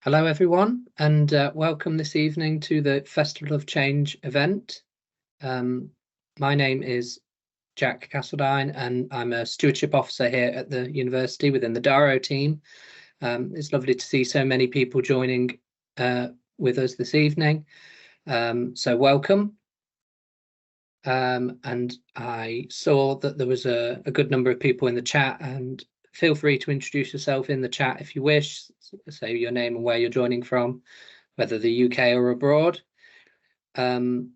Hello, everyone, and welcome this evening to the Festival of Change event. My name is Jack Castledine, and I'm a stewardship officer here at the university within the Daro team. It's lovely to see so many people joining with us this evening. So welcome. And I saw that there was a good number of people in the chat, and feel free to introduce yourself in the chat if you wish. Say your name and where you're joining from, whether the UK or abroad. And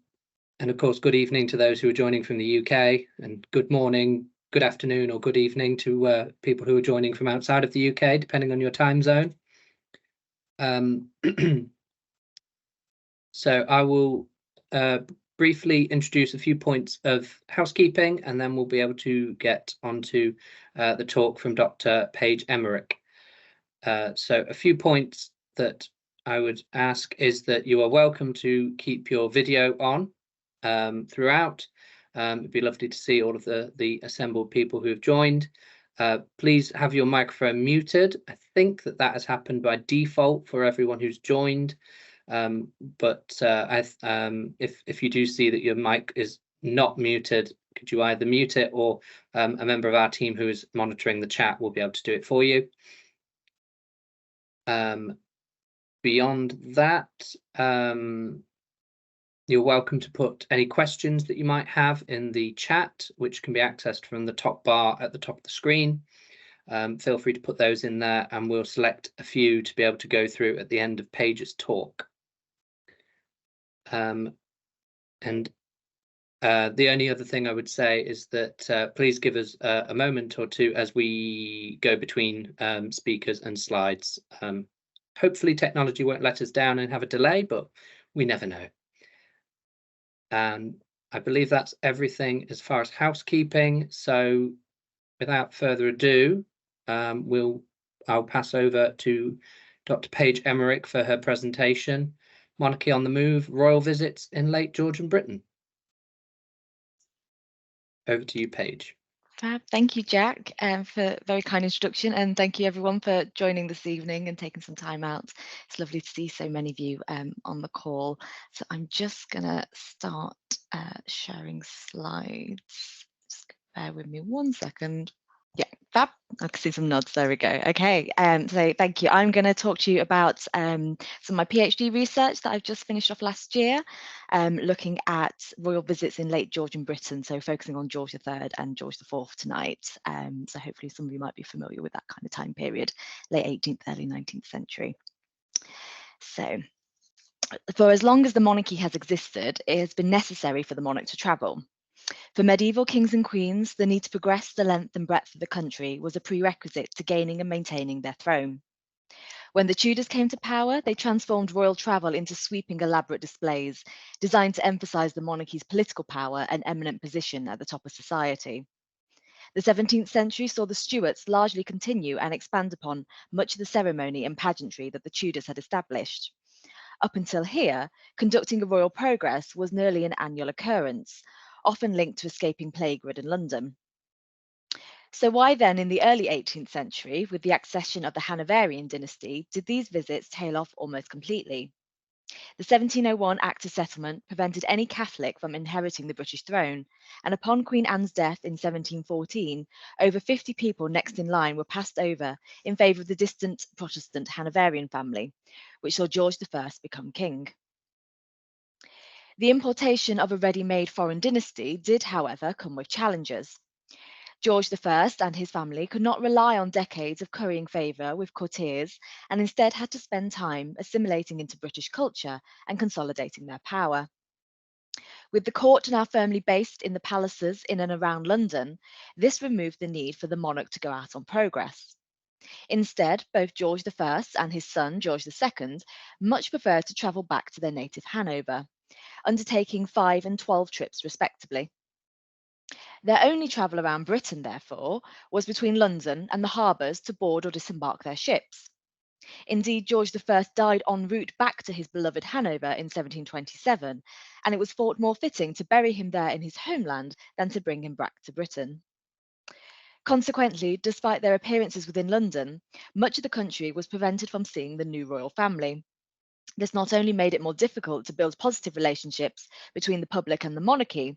of course, good evening to those who are joining from the UK, and good morning, good afternoon, or good evening to people who are joining from outside of the UK, depending on your time zone. So I will briefly introduce a few points of housekeeping, and then we'll be able to get onto the talk from Dr. Paige Emmerich. So a few points that I would ask is that you are welcome to keep your video on throughout. It'd be lovely to see all of the assembled people who have joined. Please have your microphone muted. I think that has happened by default for everyone who's joined. But if you do see that your mic is not muted, could you either mute it, or a member of our team who is monitoring the chat will be able to do it for you. Beyond that, you're welcome to put any questions that you might have in the chat, which can be accessed from the top bar at the top of the screen. Feel free to put those in there, and we'll select a few to be able to go through at the end of Paige's talk. And the only other thing I would say is that please give us a moment or two as we go between speakers and slides. Hopefully technology won't let us down and have a delay, but we never know. And I believe that's everything as far as housekeeping. So without further ado, I'll pass over to Dr. Paige Emmerich for her presentation, Monarchy on the Move, Royal Visits in Late Georgian Britain. Over to you, Paige. Fab. Thank you, Jack, for a very kind introduction, and thank you everyone for joining this evening and taking some time out. It's lovely to see so many of you on the call. So I'm just gonna start sharing slides. Just bear with me 1 second. Yeah, fab. I can see some nods. There we go. Okay, so thank you. I'm going to talk to you about some of my PhD research that I've just finished off last year, looking at royal visits in late Georgian Britain, so focusing on George III and George IV tonight. So hopefully some of you might be familiar with that kind of time period, late 18th, early 19th century. So for as long as the monarchy has existed, it has been necessary for the monarch to travel. For medieval kings and queens, the need to progress the length and breadth of the country was a prerequisite to gaining and maintaining their throne. When the Tudors came to power, they transformed royal travel into sweeping, elaborate displays designed to emphasize the monarchy's political power and eminent position at the top of society. The 17th century saw the Stuarts largely continue and expand upon much of the ceremony and pageantry that the Tudors had established. Up until here, conducting a royal progress was nearly an annual occurrence, often linked to escaping plague-ridden London. So why then, in the early 18th century, with the accession of the Hanoverian dynasty, did these visits tail off almost completely? The 1701 Act of Settlement prevented any Catholic from inheriting the British throne, and upon Queen Anne's death in 1714, over 50 people next in line were passed over in favour of the distant Protestant Hanoverian family, which saw George I become king. The importation of a ready-made foreign dynasty did, however, come with challenges. George I and his family could not rely on decades of currying favour with courtiers, and instead had to spend time assimilating into British culture and consolidating their power. With the court now firmly based in the palaces in and around London, this removed the need for the monarch to go out on progress. Instead, both George I and his son, George II, much preferred to travel back to their native Hanover, undertaking 5 and 12 trips respectively. Their only travel around Britain, therefore, was between London and the harbours to board or disembark their ships. Indeed, George I died en route back to his beloved Hanover in 1727, and it was thought more fitting to bury him there in his homeland than to bring him back to Britain. Consequently, despite their appearances within London, much of the country was prevented from seeing the new royal family. This not only made it more difficult to build positive relationships between the public and the monarchy,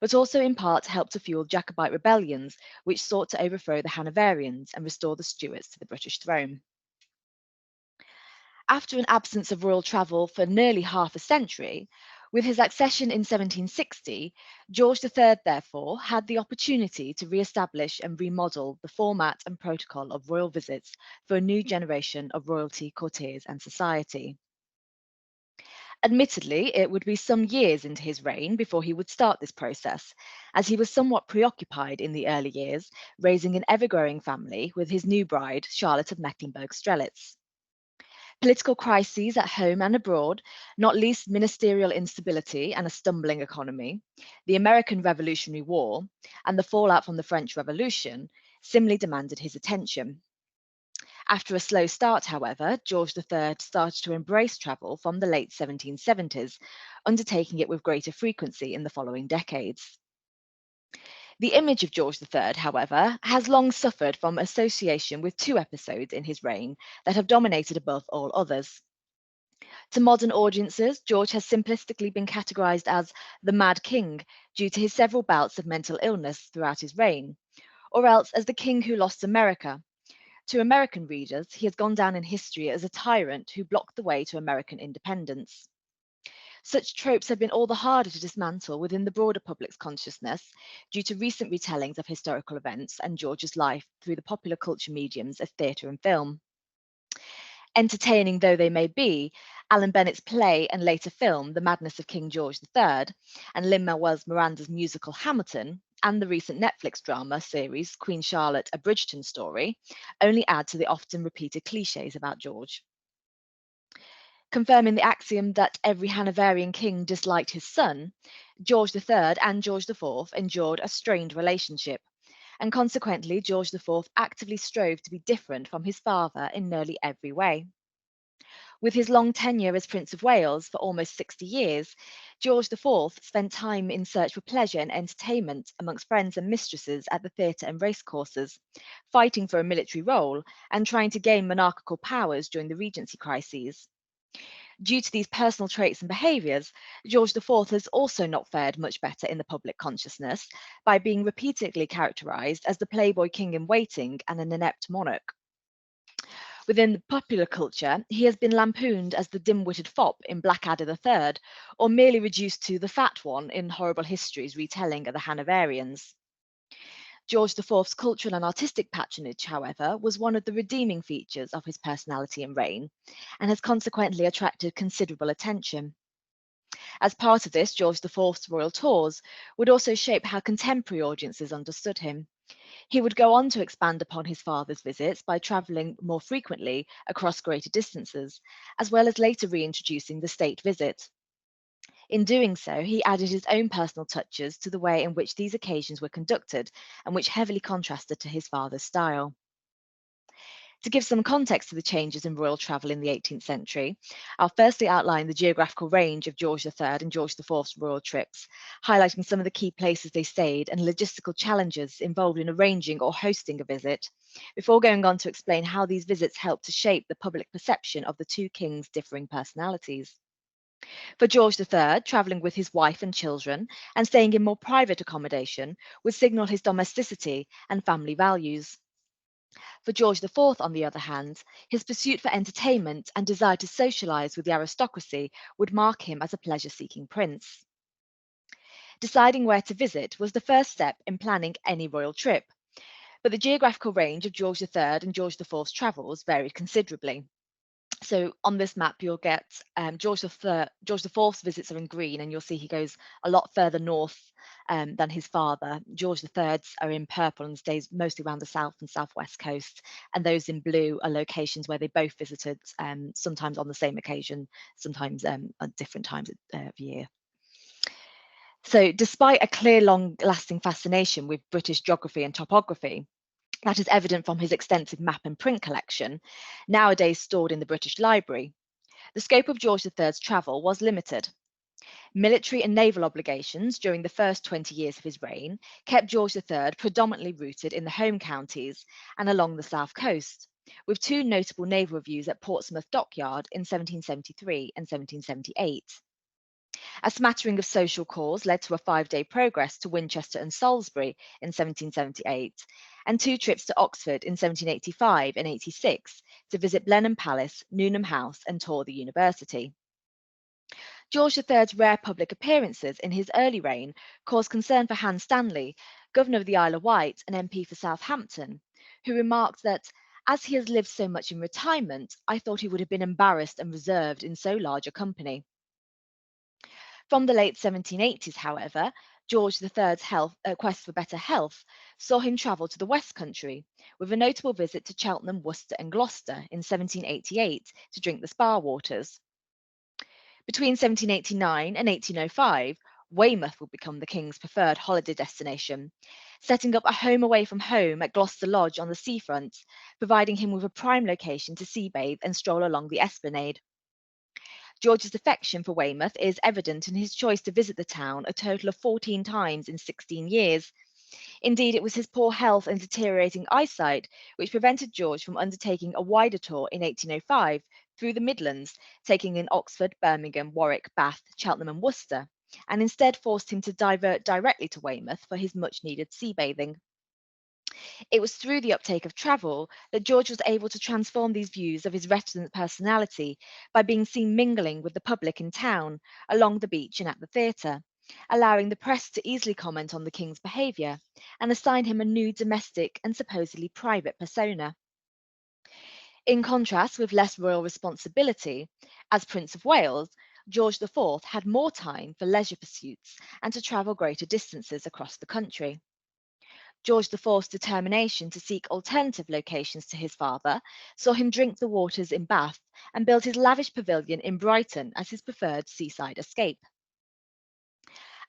but also in part helped to fuel Jacobite rebellions which sought to overthrow the Hanoverians and restore the Stuarts to the British throne. After an absence of royal travel for nearly half a century, with his accession in 1760, George III therefore had the opportunity to re-establish and remodel the format and protocol of royal visits for a new generation of royalty, courtiers and society. Admittedly, it would be some years into his reign before he would start this process, as he was somewhat preoccupied in the early years, raising an ever-growing family with his new bride, Charlotte of Mecklenburg-Strelitz. Political crises at home and abroad, not least ministerial instability and a stumbling economy, the American Revolutionary War, and the fallout from the French Revolution similarly demanded his attention. After a slow start, however, George III started to embrace travel from the late 1770s, undertaking it with greater frequency in the following decades. The image of George III, however, has long suffered from association with two episodes in his reign that have dominated above all others. To modern audiences, George has simplistically been categorized as the Mad King due to his several bouts of mental illness throughout his reign, or else as the king who lost America. To American readers, he has gone down in history as a tyrant who blocked the way to American independence. Such tropes have been all the harder to dismantle within the broader public's consciousness due to recent retellings of historical events and George's life through the popular culture mediums of theatre and film. Entertaining though they may be, Alan Bennett's play and later film, The Madness of King George III, and Lin-Manuel Miranda's musical Hamilton, and the recent Netflix drama series Queen Charlotte, A Bridgerton Story, only add to the often repeated cliches about George. Confirming the axiom that every Hanoverian king disliked his son, George III and George IV endured a strained relationship, and consequently George IV actively strove to be different from his father in nearly every way. With his long tenure as Prince of Wales for almost 60 years, George IV spent time in search for pleasure and entertainment amongst friends and mistresses at the theatre and racecourses, fighting for a military role and trying to gain monarchical powers during the Regency crises. Due to these personal traits and behaviours, George IV has also not fared much better in the public consciousness by being repeatedly characterised as the playboy king in waiting and an inept monarch. Within the popular culture, he has been lampooned as the dim-witted fop in Blackadder III, or merely reduced to the fat one in Horrible History's retelling of the Hanoverians. George IV's cultural and artistic patronage, however, was one of the redeeming features of his personality and reign, and has consequently attracted considerable attention. As part of this, George IV's royal tours would also shape how contemporary audiences understood him. He would go on to expand upon his father's visits by travelling more frequently across greater distances, as well as later reintroducing the state visit. In doing so, he added his own personal touches to the way in which these occasions were conducted, and which heavily contrasted to his father's style. To give some context to the changes in royal travel in the 18th century, I'll firstly outline the geographical range of George III and George IV's royal trips, highlighting some of the key places they stayed and logistical challenges involved in arranging or hosting a visit, before going on to explain how these visits helped to shape the public perception of the two kings' differing personalities. For George III, travelling with his wife and children and staying in more private accommodation would signal his domesticity and family values. For George IV, on the other hand, his pursuit for entertainment and desire to socialise with the aristocracy would mark him as a pleasure-seeking prince. Deciding where to visit was the first step in planning any royal trip, but the geographical range of George III and George IV's travels varied considerably. So on this map, you'll get George IV's visits are in green, and you'll see he goes a lot further north than his father. George III's are in purple and stays mostly around the south and southwest coast. And those in blue are locations where they both visited, sometimes on the same occasion, sometimes at different times of year. So despite a clear, long-lasting fascination with British geography and topography, that is evident from his extensive map and print collection, nowadays stored in the British Library, the scope of George III's travel was limited. Military and naval obligations during the first 20 years of his reign kept George III predominantly rooted in the home counties and along the south coast, with two notable naval reviews at Portsmouth Dockyard in 1773 and 1778. A smattering of social calls led to a 5-day progress to Winchester and Salisbury in 1778, and two trips to Oxford in 1785 and 86 to visit Blenheim Palace, Newnham House, and tour the university. George III's rare public appearances in his early reign caused concern for Hans Stanley, Governor of the Isle of Wight and MP for Southampton, who remarked that, as he has lived so much in retirement, I thought he would have been embarrassed and reserved in so large a company. From the late 1780s, however, George III's quest for better health saw him travel to the West Country, with a notable visit to Cheltenham, Worcester and Gloucester in 1788 to drink the spa waters. Between 1789 and 1805, Weymouth would become the King's preferred holiday destination, setting up a home away from home at Gloucester Lodge on the seafront, providing him with a prime location to sea bathe and stroll along the esplanade. George's affection for Weymouth is evident in his choice to visit the town a total of 14 times in 16 years. Indeed, it was his poor health and deteriorating eyesight which prevented George from undertaking a wider tour in 1805 through the Midlands, taking in Oxford, Birmingham, Warwick, Bath, Cheltenham and Worcester, and instead forced him to divert directly to Weymouth for his much-needed sea bathing. It was through the uptake of travel that George was able to transform these views of his resident personality by being seen mingling with the public in town, along the beach and at the theatre, allowing the press to easily comment on the king's behaviour and assign him a new domestic and supposedly private persona. In contrast with less royal responsibility, as Prince of Wales, George IV had more time for leisure pursuits and to travel greater distances across the country. George IV's determination to seek alternative locations to his father saw him drink the waters in Bath and build his lavish pavilion in Brighton as his preferred seaside escape.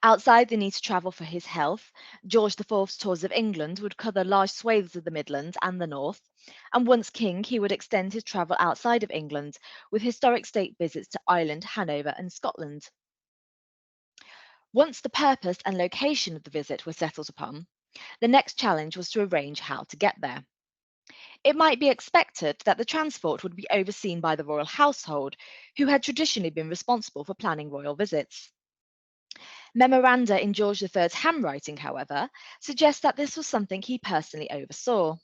Outside the need to travel for his health, George IV's tours of England would cover large swathes of the Midlands and the North, and once king, he would extend his travel outside of England with historic state visits to Ireland, Hanover and Scotland. Once the purpose and location of the visit were settled upon, the next challenge was to arrange how to get there. It might be expected that the transport would be overseen by the royal household, who had traditionally been responsible for planning royal visits. Memoranda in George III's handwriting, however, suggest that this was something he personally oversaw.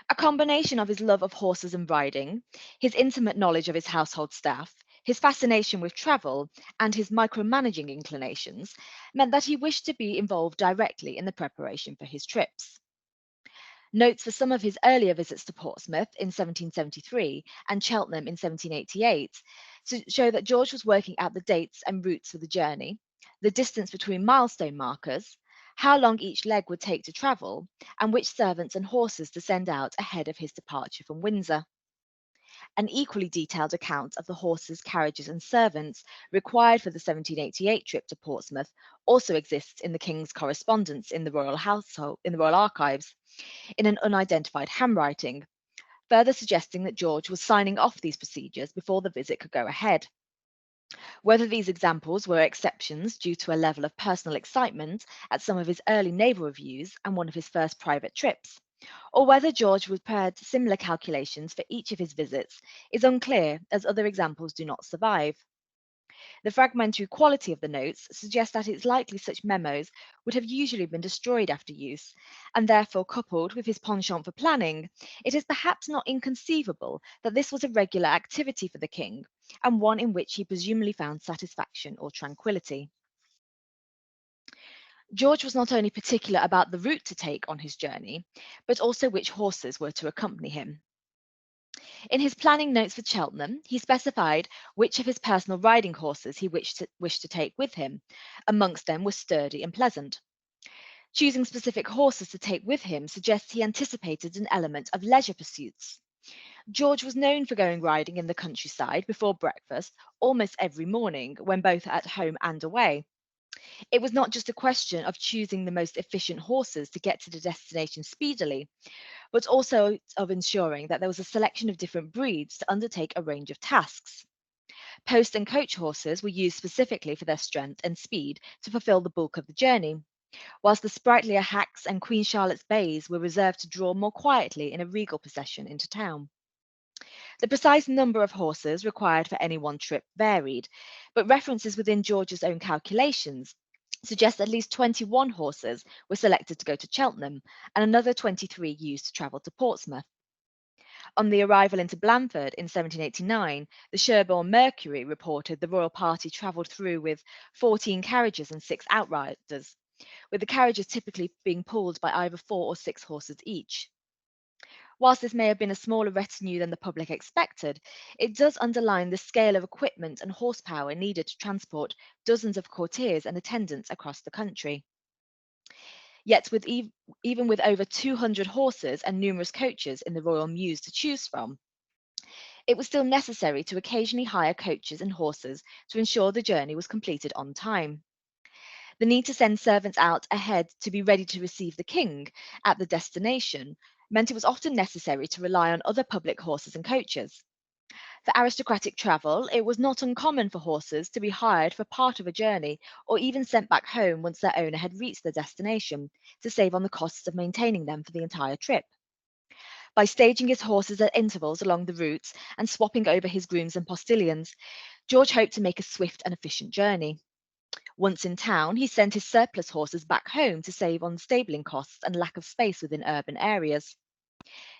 A combination of his love of horses and riding, his intimate knowledge of his household staff, his fascination with travel, and his micromanaging inclinations meant that he wished to be involved directly in the preparation for his trips. Notes for some of his earlier visits to Portsmouth in 1773 and Cheltenham in 1788 show that George was working out the dates and routes for the journey, the distance between milestone markers, how long each leg would take to travel, and which servants and horses to send out ahead of his departure from Windsor. An equally detailed account of the horses, carriages, and servants required for the 1788 trip to Portsmouth also exists in the King's correspondence in the royal household, in the royal archives, in an unidentified handwriting, further suggesting that George was signing off these procedures before the visit could go ahead. Whether these examples were exceptions due to a level of personal excitement at some of his early naval reviews and one of his first private trips, or whether George prepared similar calculations for each of his visits is unclear, as other examples do not survive. The fragmentary quality of the notes suggests that it's likely such memos would have usually been destroyed after use, and therefore, coupled with his penchant for planning, it is perhaps not inconceivable that this was a regular activity for the king, and one in which he presumably found satisfaction or tranquility. George was not only particular about the route to take on his journey, but also which horses were to accompany him. In his planning notes for Cheltenham, he specified which of his personal riding horses he wished to take with him. Amongst them was Sturdy and Pleasant. Choosing specific horses to take with him suggests he anticipated an element of leisure pursuits. George was known for going riding in the countryside before breakfast almost every morning, when both at home and away. It was not just a question of choosing the most efficient horses to get to the destination speedily, but also of ensuring that there was a selection of different breeds to undertake a range of tasks. Post and coach horses were used specifically for their strength and speed to fulfill the bulk of the journey, whilst the sprightlier hacks and Queen Charlotte's bays were reserved to draw more quietly in a regal procession into town. The precise number of horses required for any one trip varied, but references within George's own calculations suggest at least 21 horses were selected to go to Cheltenham and another 23 used to travel to Portsmouth. On the arrival into Blandford in 1789, the Sherborne Mercury reported the royal party travelled through with 14 carriages and 6 outriders, with the carriages typically being pulled by either 4 or 6 horses each. Whilst this may have been a smaller retinue than the public expected, it does underline the scale of equipment and horsepower needed to transport dozens of courtiers and attendants across the country. Yet, even with over 200 horses and numerous coaches in the royal mews to choose from, it was still necessary to occasionally hire coaches and horses to ensure the journey was completed on time. The need to send servants out ahead to be ready to receive the king at the destination meant it was often necessary to rely on other public horses and coaches. For aristocratic travel, it was not uncommon for horses to be hired for part of a journey or even sent back home once their owner had reached their destination to save on the costs of maintaining them for the entire trip. By staging his horses at intervals along the routes and swapping over his grooms and postilions, George hoped to make a swift and efficient journey. Once in town, he sent his surplus horses back home to save on stabling costs and lack of space within urban areas.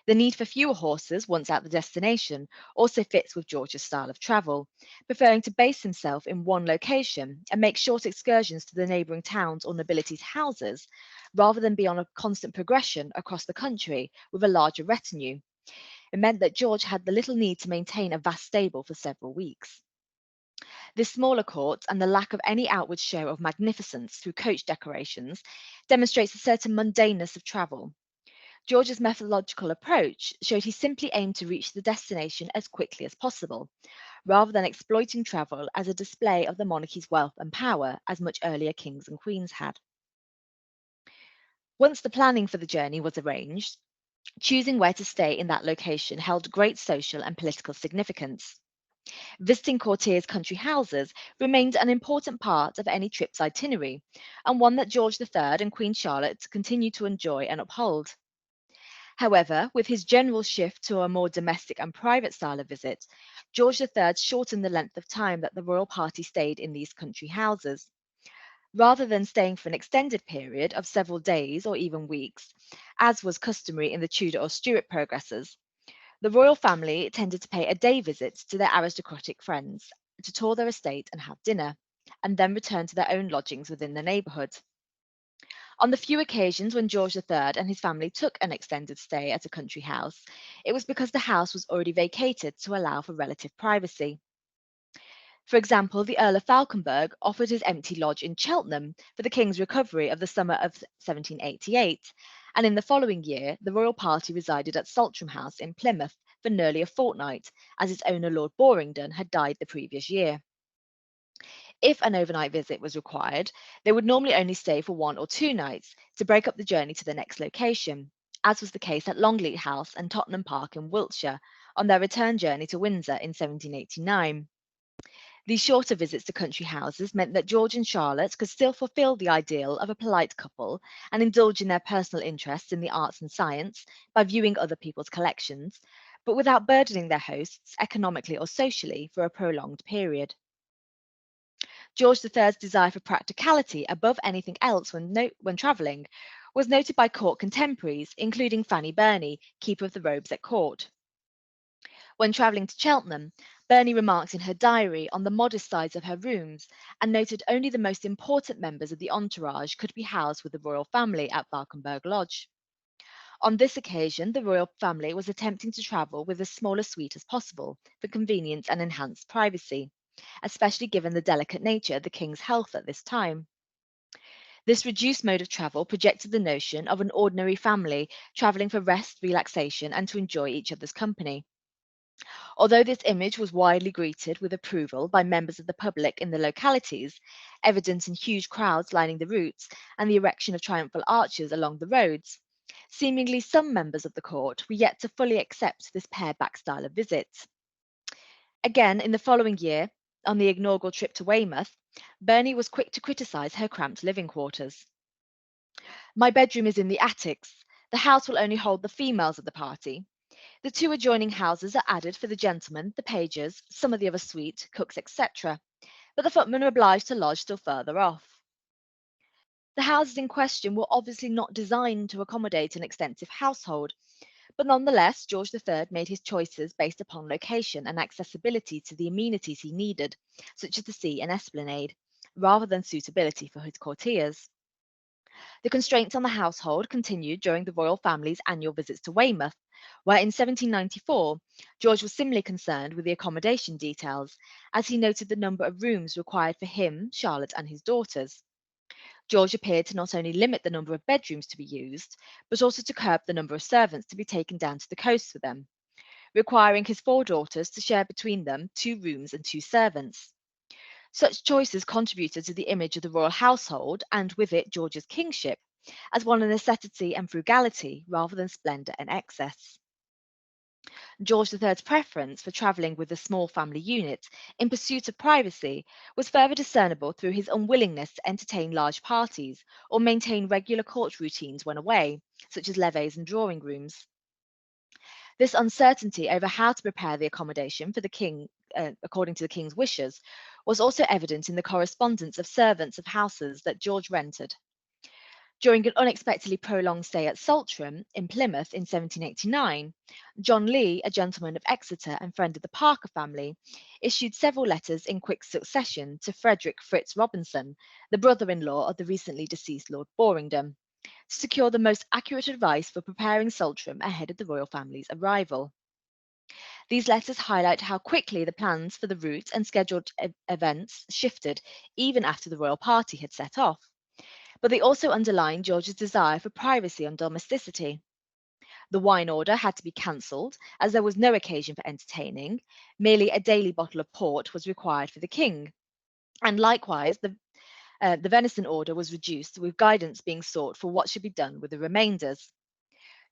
The need for fewer horses once at the destination also fits with George's style of travel, preferring to base himself in one location and make short excursions to the neighbouring towns or nobility's houses, rather than be on a constant progression across the country with a larger retinue. It meant that George had the little need to maintain a vast stable for several weeks. This smaller court and the lack of any outward show of magnificence through coach decorations demonstrates a certain mundaneness of travel. George's methodological approach showed he simply aimed to reach the destination as quickly as possible, rather than exploiting travel as a display of the monarchy's wealth and power, as much earlier kings and queens had. Once the planning for the journey was arranged, choosing where to stay in that location held great social and political significance. Visiting courtiers' country houses remained an important part of any trip's itinerary, and one that George III and Queen Charlotte continued to enjoy and uphold. However, with his general shift to a more domestic and private style of visit, George III shortened the length of time that the royal party stayed in these country houses. Rather than staying for an extended period of several days or even weeks, as was customary in the Tudor or Stuart progresses, the royal family tended to pay a day visit to their aristocratic friends, to tour their estate and have dinner, and then return to their own lodgings within the neighbourhood. On the few occasions when George III and his family took an extended stay at a country house, it was because the house was already vacated to allow for relative privacy. For example, the Earl of Falkenberg offered his empty lodge in Cheltenham for the King's recovery of the summer of 1788, and in the following year, the royal party resided at Saltram House in Plymouth for nearly a fortnight, as its owner Lord Boringdon had died the previous year. If an overnight visit was required, they would normally only stay for 1 or 2 nights to break up the journey to the next location, as was the case at Longleat House and Tottenham Park in Wiltshire on their return journey to Windsor in 1789. These shorter visits to country houses meant that George and Charlotte could still fulfil the ideal of a polite couple and indulge in their personal interests in the arts and science by viewing other people's collections, but without burdening their hosts economically or socially for a prolonged period. George III's desire for practicality above anything else when travelling was noted by court contemporaries, including Fanny Burney, Keeper of the Robes at court. When travelling to Cheltenham, Burney remarked in her diary on the modest size of her rooms and noted only the most important members of the entourage could be housed with the royal family at Valkenburg Lodge. On this occasion, the royal family was attempting to travel with as small a suite as possible for convenience and enhanced privacy, especially given the delicate nature of the king's health at this time. This reduced mode of travel projected the notion of an ordinary family travelling for rest, relaxation, and to enjoy each other's company. Although this image was widely greeted with approval by members of the public in the localities, evident in huge crowds lining the routes and the erection of triumphal arches along the roads, seemingly some members of the court were yet to fully accept this pared-back style of visit. Again, in the following year, on the inaugural trip to Weymouth, Bernie was quick to criticise her cramped living quarters. "My bedroom is in the attics. The house will only hold the females of the party. The two adjoining houses are added for the gentlemen, the pages, some of the other suite, cooks, etc. But the footmen are obliged to lodge still further off." The houses in question were obviously not designed to accommodate an extensive household, but nonetheless, George III made his choices based upon location and accessibility to the amenities he needed, such as the sea and esplanade, rather than suitability for his courtiers. The constraints on the household continued during the royal family's annual visits to Weymouth, where in 1794, George was similarly concerned with the accommodation details, as he noted the number of rooms required for him, Charlotte, and his daughters. George appeared to not only limit the number of bedrooms to be used, but also to curb the number of servants to be taken down to the coast for them, requiring his 4 daughters to share between them 2 rooms and 2 servants. Such choices contributed to the image of the royal household, and with it George's kingship, as one of necessity and frugality rather than splendour and excess. George III's preference for travelling with a small family unit in pursuit of privacy was further discernible through his unwillingness to entertain large parties or maintain regular court routines when away, such as levees and drawing rooms. This uncertainty over how to prepare the accommodation for the king, according to the king's wishes, was also evident in the correspondence of servants of houses that George rented. During an unexpectedly prolonged stay at Saltram in Plymouth in 1789, John Lee, a gentleman of Exeter and friend of the Parker family, issued several letters in quick succession to Frederick Fritz Robinson, the brother-in-law of the recently deceased Lord Boringdon, to secure the most accurate advice for preparing Saltram ahead of the royal family's arrival. These letters highlight how quickly the plans for the route and scheduled events shifted even after the royal party had set off. But they also underline George's desire for privacy and domesticity. The wine order had to be cancelled, as there was no occasion for entertaining. Merely a daily bottle of port was required for the king. And likewise, the venison order was reduced, with guidance being sought for what should be done with the remainders.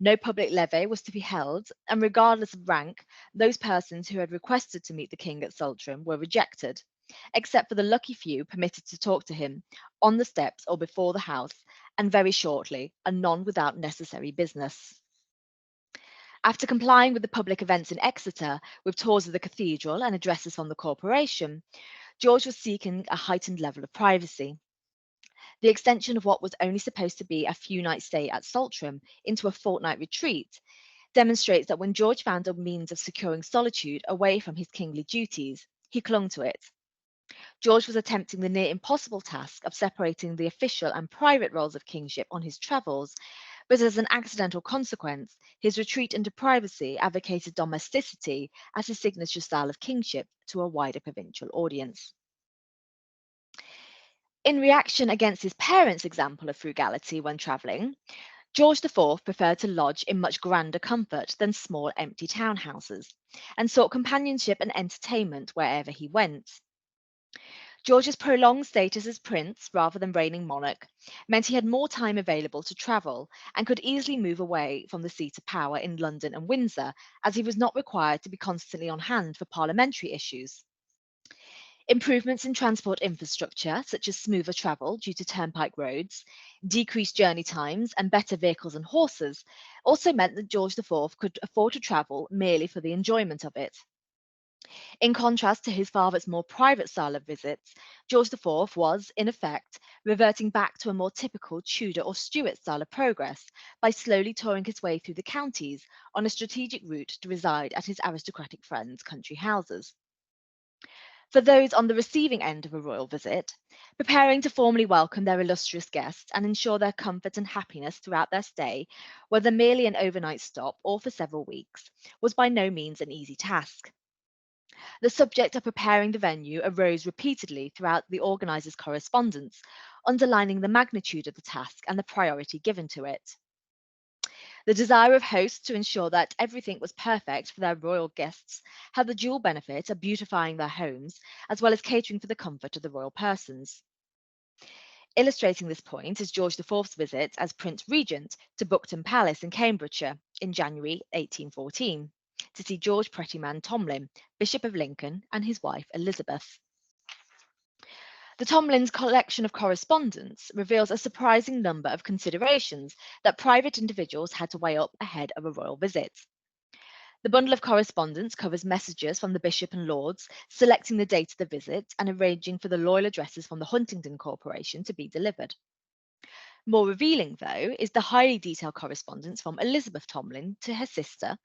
No public levee was to be held, and regardless of rank, those persons who had requested to meet the king at Saltram were rejected, except for the lucky few permitted to talk to him on the steps or before the house, and very shortly, and none without necessary business. After complying with the public events in Exeter, with tours of the cathedral and addresses from the corporation, George was seeking a heightened level of privacy. The extension of what was only supposed to be a few nights' stay at Saltram into a fortnight retreat demonstrates that when George found a means of securing solitude away from his kingly duties, he clung to it. George was attempting the near impossible task of separating the official and private roles of kingship on his travels, but as an accidental consequence, his retreat into privacy advocated domesticity as his signature style of kingship to a wider provincial audience. In reaction against his parents' example of frugality when travelling, George IV preferred to lodge in much grander comfort than small empty townhouses, and sought companionship and entertainment wherever he went. George's prolonged status as prince rather than reigning monarch meant he had more time available to travel and could easily move away from the seat of power in London and Windsor, as he was not required to be constantly on hand for parliamentary issues. Improvements in transport infrastructure, such as smoother travel due to turnpike roads, decreased journey times, and better vehicles and horses, also meant that George IV could afford to travel merely for the enjoyment of it. In contrast to his father's more private style of visits, George IV was, in effect, reverting back to a more typical Tudor or Stuart style of progress by slowly touring his way through the counties on a strategic route to reside at his aristocratic friends' country houses. For those on the receiving end of a royal visit, preparing to formally welcome their illustrious guests and ensure their comfort and happiness throughout their stay, whether merely an overnight stop or for several weeks, was by no means an easy task. The subject of preparing the venue arose repeatedly throughout the organisers' correspondence, underlining the magnitude of the task and the priority given to it. The desire of hosts to ensure that everything was perfect for their royal guests had the dual benefit of beautifying their homes, as well as catering for the comfort of the royal persons. Illustrating this point is George IV's visit as Prince Regent to Buckton Palace in Cambridgeshire in January 1814 to see George Prettyman Tomlin, Bishop of Lincoln, and his wife Elizabeth. The Tomlins' collection of correspondence reveals a surprising number of considerations that private individuals had to weigh up ahead of a royal visit. The bundle of correspondence covers messages from the Bishop and Lords, selecting the date of the visit and arranging for the loyal addresses from the Huntingdon Corporation to be delivered. More revealing, though, is the highly detailed correspondence from Elizabeth Tomlin to her sister,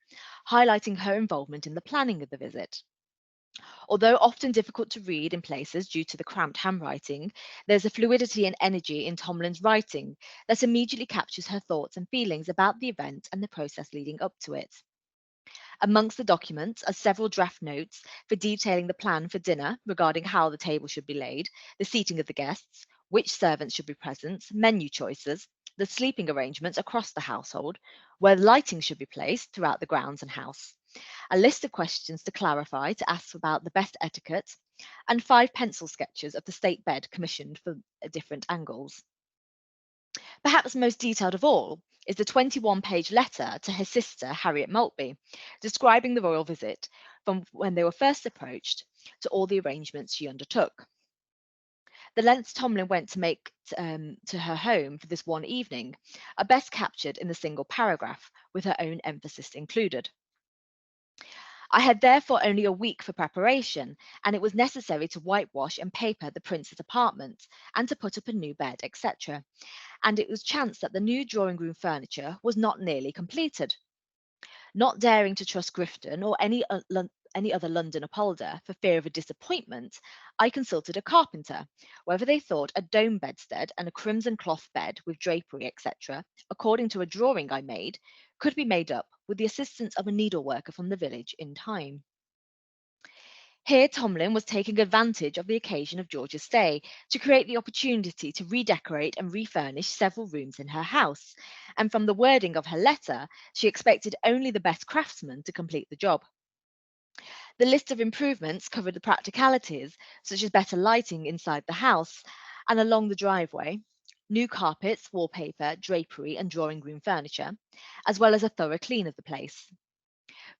highlighting her involvement in the planning of the visit. Although often difficult to read in places due to the cramped handwriting, there's a fluidity and energy in Tomlin's writing that immediately captures her thoughts and feelings about the event and the process leading up to it. Amongst the documents are several draft notes for detailing the plan for dinner regarding how the table should be laid, the seating of the guests, which servants should be present, menu choices, the sleeping arrangements across the household, where lighting should be placed throughout the grounds and house, a list of questions to clarify to ask about the best etiquette, and 5 pencil sketches of the state bed commissioned for different angles. Perhaps most detailed of all is the 21-page letter to his sister, Harriet Maltby, describing the royal visit from when they were first approached to all the arrangements she undertook. The lengths Tomlin went to make to her home for this one evening are best captured in the single paragraph, with her own emphasis included. I had therefore only a week for preparation, and it was necessary to whitewash and paper the prince's apartment, and to put up a new bed, etc. And it was chance that the new drawing room furniture was not nearly completed. Not daring to trust Grifton or any other London upholder for fear of a disappointment, I consulted a carpenter, whether they thought a dome bedstead and a crimson cloth bed with drapery, etc., according to a drawing I made, could be made up with the assistance of a needleworker from the village in time. Here, Tomlin was taking advantage of the occasion of George's stay to create the opportunity to redecorate and refurnish several rooms in her house, and from the wording of her letter, she expected only the best craftsmen to complete the job. The list of improvements covered the practicalities, such as better lighting inside the house and along the driveway, new carpets, wallpaper, drapery, and drawing room furniture, as well as a thorough clean of the place.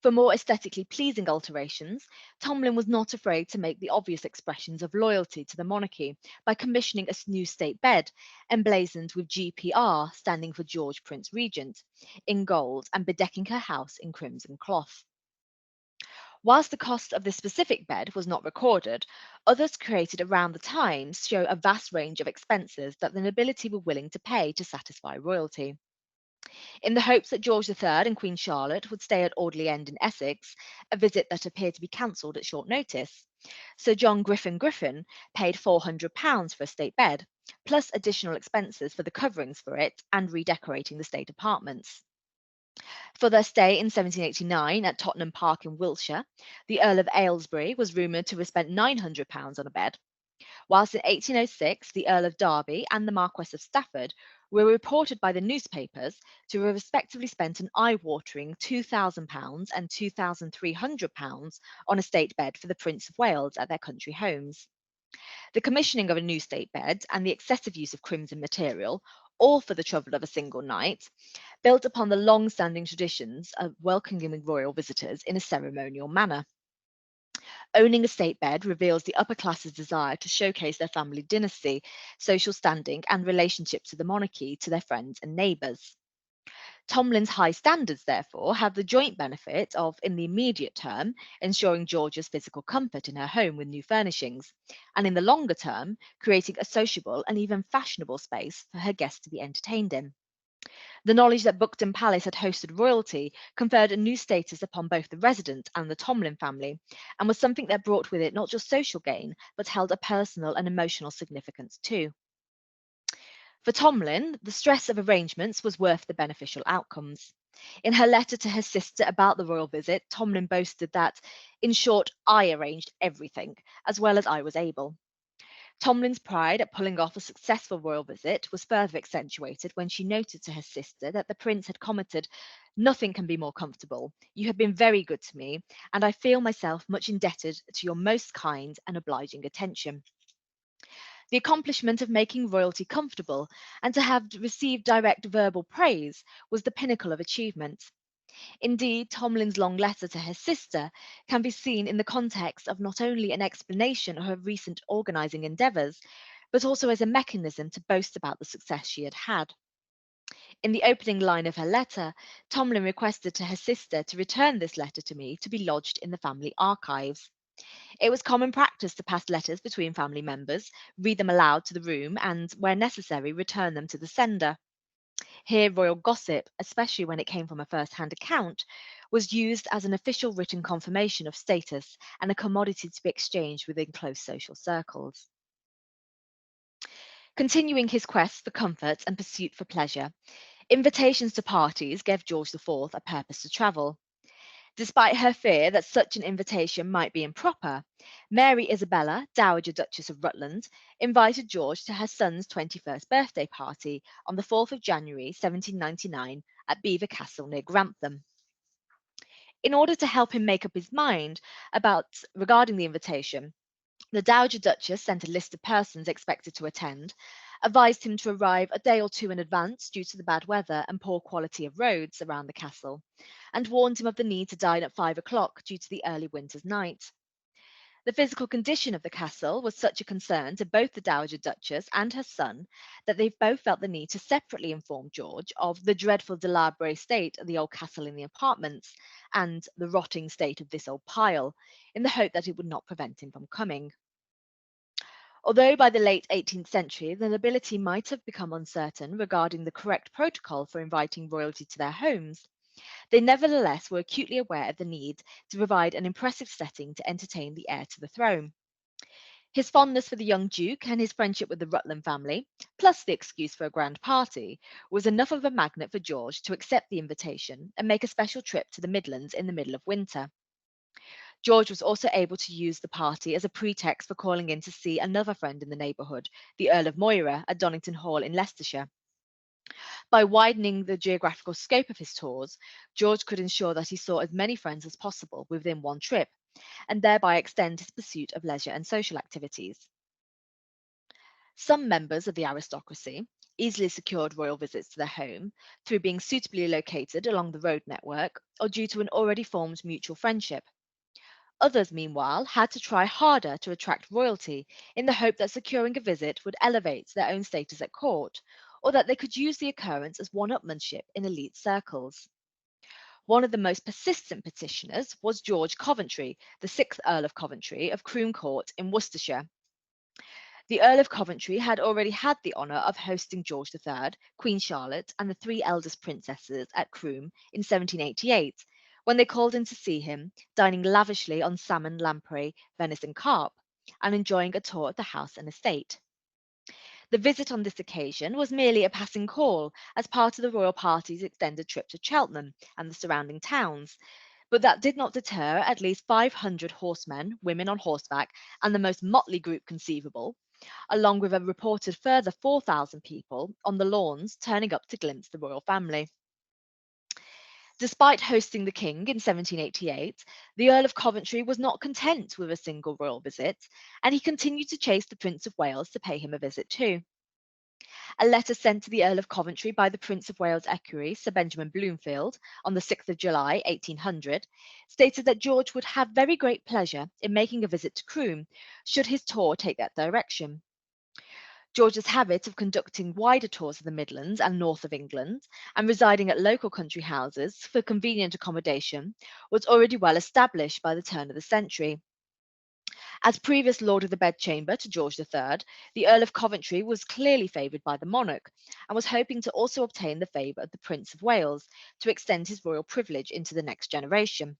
For more aesthetically pleasing alterations, Tomlin was not afraid to make the obvious expressions of loyalty to the monarchy by commissioning a new state bed, emblazoned with GPR, standing for George Prince Regent, in gold and bedecking her house in crimson cloth. Whilst the cost of this specific bed was not recorded, others created around the time show a vast range of expenses that the nobility were willing to pay to satisfy royalty. In the hopes that George III and Queen Charlotte would stay at Audley End in Essex, a visit that appeared to be cancelled at short notice, Sir John Griffin paid £400 for a state bed, plus additional expenses for the coverings for it and redecorating the state apartments. For their stay in 1789 at Tottenham Park in Wiltshire, the Earl of Aylesbury was rumoured to have spent £900 on a bed, whilst in 1806 the Earl of Derby and the Marquess of Stafford were reported by the newspapers to have respectively spent an eye-watering £2,000 and £2,300 on a state bed for the Prince of Wales at their country homes. The commissioning of a new state bed and the excessive use of crimson material, all for the trouble of a single night, built upon the long-standing traditions of welcoming royal visitors in a ceremonial manner. Owning a state bed reveals the upper class's desire to showcase their family dynasty, social standing, and relationship to the monarchy to their friends and neighbours. Tomlin's high standards, therefore, have the joint benefit of, in the immediate term, ensuring Georgia's physical comfort in her home with new furnishings, and in the longer term, creating a sociable and even fashionable space for her guests to be entertained in. The knowledge that Buckingham Palace had hosted royalty conferred a new status upon both the resident and the Tomlin family, and was something that brought with it not just social gain, but held a personal and emotional significance too. For Tomlin, the stress of arrangements was worth the beneficial outcomes. In her letter to her sister about the royal visit, Tomlin boasted that, in short, I arranged everything, as well as I was able. Tomlin's pride at pulling off a successful royal visit was further accentuated when she noted to her sister that the prince had commented, "Nothing can be more comfortable. You have been very good to me, and I feel myself much indebted to your most kind and obliging attention." The accomplishment of making royalty comfortable and to have received direct verbal praise was the pinnacle of achievement. Indeed, Tomlin's long letter to her sister can be seen in the context of not only an explanation of her recent organising endeavours, but also as a mechanism to boast about the success she had had. In the opening line of her letter, Tomlin requested to her sister to return this letter to me to be lodged in the family archives. It was common practice to pass letters between family members, read them aloud to the room, and, where necessary, return them to the sender. Here, royal gossip, especially when it came from a first-hand account, was used as an official written confirmation of status and a commodity to be exchanged within close social circles. Continuing his quest for comfort and pursuit for pleasure, invitations to parties gave George IV a purpose to travel. Despite her fear that such an invitation might be improper, Mary Isabella, Dowager Duchess of Rutland, invited George to her son's 21st birthday party on the 4th of January 1799 at Belvoir Castle near Grantham. In order to help him make up his mind regarding the invitation, the Dowager Duchess sent a list of persons expected to attend, advised him to arrive a day or two in advance due to the bad weather and poor quality of roads around the castle, and warned him of the need to dine at 5 o'clock due to the early winter's night. The physical condition of the castle was such a concern to both the Dowager Duchess and her son that they both felt the need to separately inform George of the dreadful dilapidated state of the old castle in the apartments and the rotting state of this old pile, in the hope that it would not prevent him from coming. Although by the late 18th century the nobility might have become uncertain regarding the correct protocol for inviting royalty to their homes, they nevertheless were acutely aware of the need to provide an impressive setting to entertain the heir to the throne. His fondness for the young Duke and his friendship with the Rutland family, plus the excuse for a grand party, was enough of a magnet for George to accept the invitation and make a special trip to the Midlands in the middle of winter. George was also able to use the party as a pretext for calling in to see another friend in the neighbourhood, the Earl of Moira, at Donington Hall in Leicestershire. By widening the geographical scope of his tours, George could ensure that he saw as many friends as possible within one trip, and thereby extend his pursuit of leisure and social activities. Some members of the aristocracy easily secured royal visits to their home through being suitably located along the road network or due to an already formed mutual friendship. Others, meanwhile, had to try harder to attract royalty in the hope that securing a visit would elevate their own status at court, or that they could use the occurrence as one-upmanship in elite circles. One of the most persistent petitioners was George Coventry, the 6th Earl of Coventry of Croom Court in Worcestershire. The Earl of Coventry had already had the honour of hosting George III, Queen Charlotte, and the 3 eldest princesses at Croom in 1788, when they called in to see him, dining lavishly on salmon, lamprey, venison, carp, and enjoying a tour of the house and estate. The visit on this occasion was merely a passing call as part of the royal party's extended trip to Cheltenham and the surrounding towns, but that did not deter at least 500 horsemen, women on horseback, and the most motley group conceivable, along with a reported further 4,000 people on the lawns turning up to glimpse the royal family. Despite hosting the king in 1788, the Earl of Coventry was not content with a single royal visit, and he continued to chase the Prince of Wales to pay him a visit too. A letter sent to the Earl of Coventry by the Prince of Wales equerry, Sir Benjamin Bloomfield, on the 6th of July, 1800, stated that George would have very great pleasure in making a visit to Croom, should his tour take that direction. George's habit of conducting wider tours of the Midlands and north of England and residing at local country houses for convenient accommodation was already well established by the turn of the century. As previous Lord of the Bedchamber to George III, the Earl of Coventry was clearly favoured by the monarch and was hoping to also obtain the favour of the Prince of Wales to extend his royal privilege into the next generation.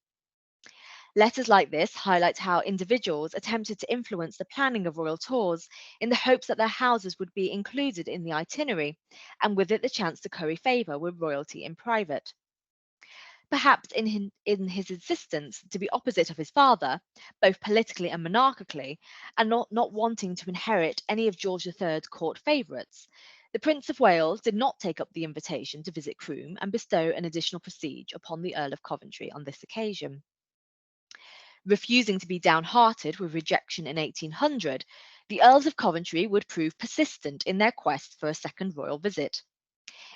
Letters like this highlight how individuals attempted to influence the planning of royal tours in the hopes that their houses would be included in the itinerary, and with it the chance to curry favour with royalty in private. Perhaps in his insistence to be opposite of his father, both politically and monarchically, and not wanting to inherit any of George III's court favourites, the Prince of Wales did not take up the invitation to visit Croom and bestow an additional prestige upon the Earl of Coventry on this occasion. Refusing to be downhearted with rejection in 1800, the Earls of Coventry would prove persistent in their quest for a second royal visit.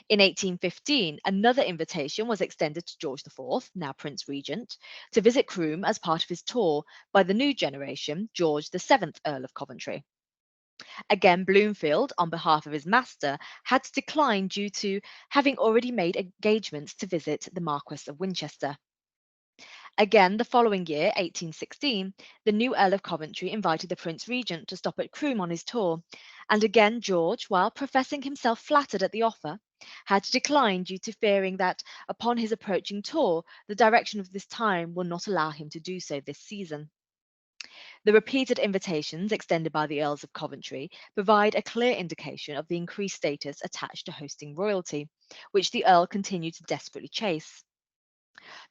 In 1815, another invitation was extended to George IV, now Prince Regent, to visit Croom as part of his tour by the new generation, George VII, Earl of Coventry. Again, Bloomfield, on behalf of his master, had to decline due to having already made engagements to visit the Marquess of Winchester. Again, the following year, 1816, the new Earl of Coventry invited the Prince Regent to stop at Croom on his tour, and again George, while professing himself flattered at the offer, had to decline due to fearing that, upon his approaching tour, the direction of this time will not allow him to do so this season. The repeated invitations extended by the Earls of Coventry provide a clear indication of the increased status attached to hosting royalty, which the Earl continued to desperately chase.